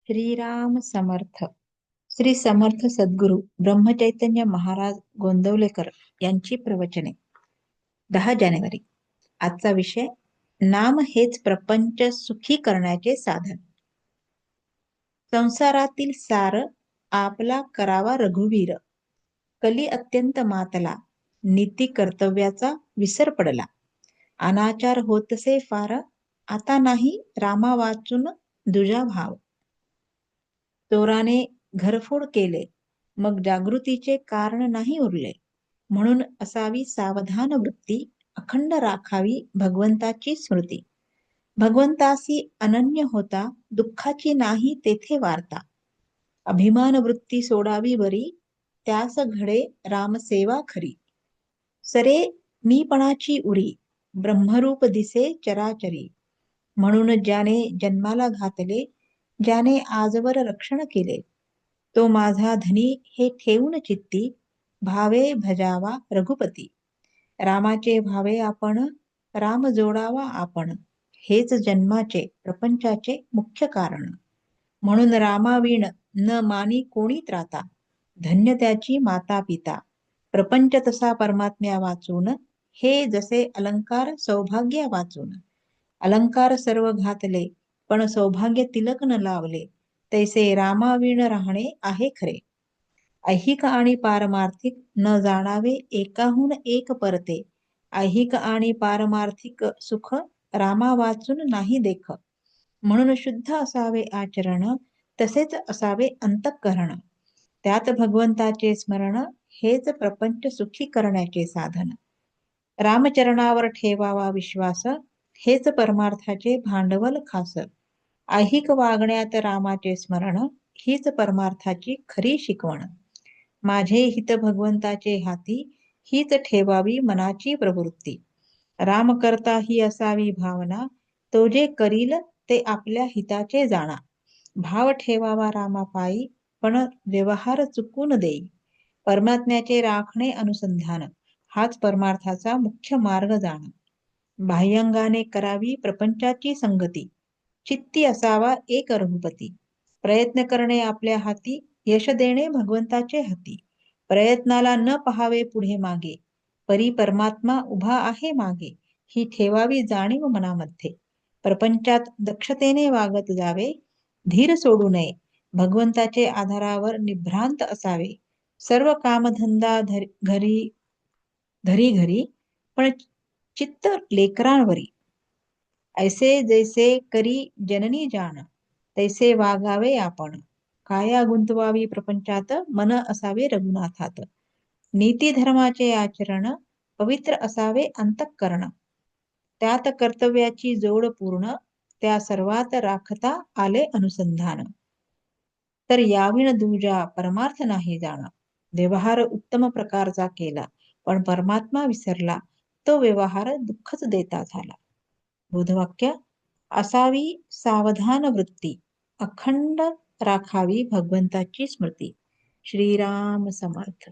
श्रीराम समर्थ. श्री समर्थ सद्गुरू ब्रह्मचैतन्य महाराज गोंदवलेकर यांची प्रवचने. 10 जानेवारी. आजचा विषय, नाम हेच प्रपंच सुखी करण्याचे साधन. संसारातील सार आपला करावा रघुवीर, कली अत्यंत मातला, नीती कर्तव्याचा विसर पडला. अनाचार होतसे फार, आता नाही रामा वाचून दुजा भाव. चोराने घरफोड केले, मग जागृतीचे कारण नाही उरले. म्हणून असावी सावधान वृत्ती, अखंड राखावी भगवंताची स्मृती. भगवंतासी अनन्य होता, दुःखाची नाही तेथे वार्ता. अभिमान वृत्ती सोडावी बरी, त्यास घडे रामसेवा खरी. सरे मीपणाची उरी, ब्रह्मरूप दिसे चराचरी. म्हणून ज्याने जन्माला घातले, ज्याने आजवर रक्षण केले, तो माझा धनी हे ठेवून चित्ती, भावे भजावा रघुपती. रामाचे भावे आपण, राम जोडावा आपण, हेच जन्माचे प्रपंचाचे मुख्य कारण. म्हणून रामाविण न मानी कोणी त्राता, धन्य त्याची माता पिता. प्रपंच तसा परमात्म्या वाचून, हे जसे अलंकार सौभाग्य वाचून. अलंकार सर्व घातले, पण सौभाग्य तिलक न लावले, तैसे रामाविण राहणे आहे खरे. ऐहिक आणि पारमार्थिक न जाणावे एकाहून एक परते. ऐहिक आणि पारमार्थिक सुख रामा वाचून नाही देख. म्हणून शुद्ध असावे आचरण, तसेच असावे अंतःकरण. त्यात भगवंताचे स्मरण, हेच प्रपंच सुखी करण्याचे साधन. रामचरणावर ठेवावा विश्वास, हेच परमार्थाचे भांडवल खास. ऐहिक वागण्यात रामाचे स्मरण, हीच परमार्थाची खरी शिकवण. माझे हित भगवंताचे हाती, हीच ठेवावी मनाची प्रवृत्ती. राम करता ही असावी भावना, तो जे करील ते आपल्या हिताचे जाणा. भाव ठेवावा रामापायी, पण व्यवहार चुकून देई. परमात्म्याचे राखणे अनुसंधान, हाच परमार्थाचा मुख्य मार्ग जाणा. बाह्यंगाने करावी प्रपंचाची संगती, चित्ती असावा एक रघुपती. प्रयत्न करणे आपल्या हाती, यश देणे भगवंताचे हाती. प्रयत्नाला न पहावे पुढे मागे, परी परमात्मा उभा आहे मागे, ही ठेवावी जाणीव मनामध्ये. प्रपंचात दक्षतेने वागत जावे, धीर सोडू नये, भगवंताचे आधारावर निभ्रांत असावे. सर्व कामधंदा घरी घरी, पण चित्त लेकरांवरी. ऐसे जैसे करी जननी जाण, तैसे वागावे आपण. काया गुंतवावी प्रपंचात, मन असावे रघुनाथात. नीती धर्माचे आचरण, पवित्र असावे अंतःकरण. त्यात कर्तव्याची जोड पूर्ण, त्या सर्वात राखता आले अनुसंधान. तर याविण दूजा परमार्थ नाही जाणा. व्यवहार उत्तम प्रकारचा केला, पण परमात्मा विसरला, तो व्यवहार दुःखच देता झाला. बोधवाक्य: असावी सावधान वृत्ती, अखंड राखावी भगवंताची स्मृती. श्रीराम समर्थ.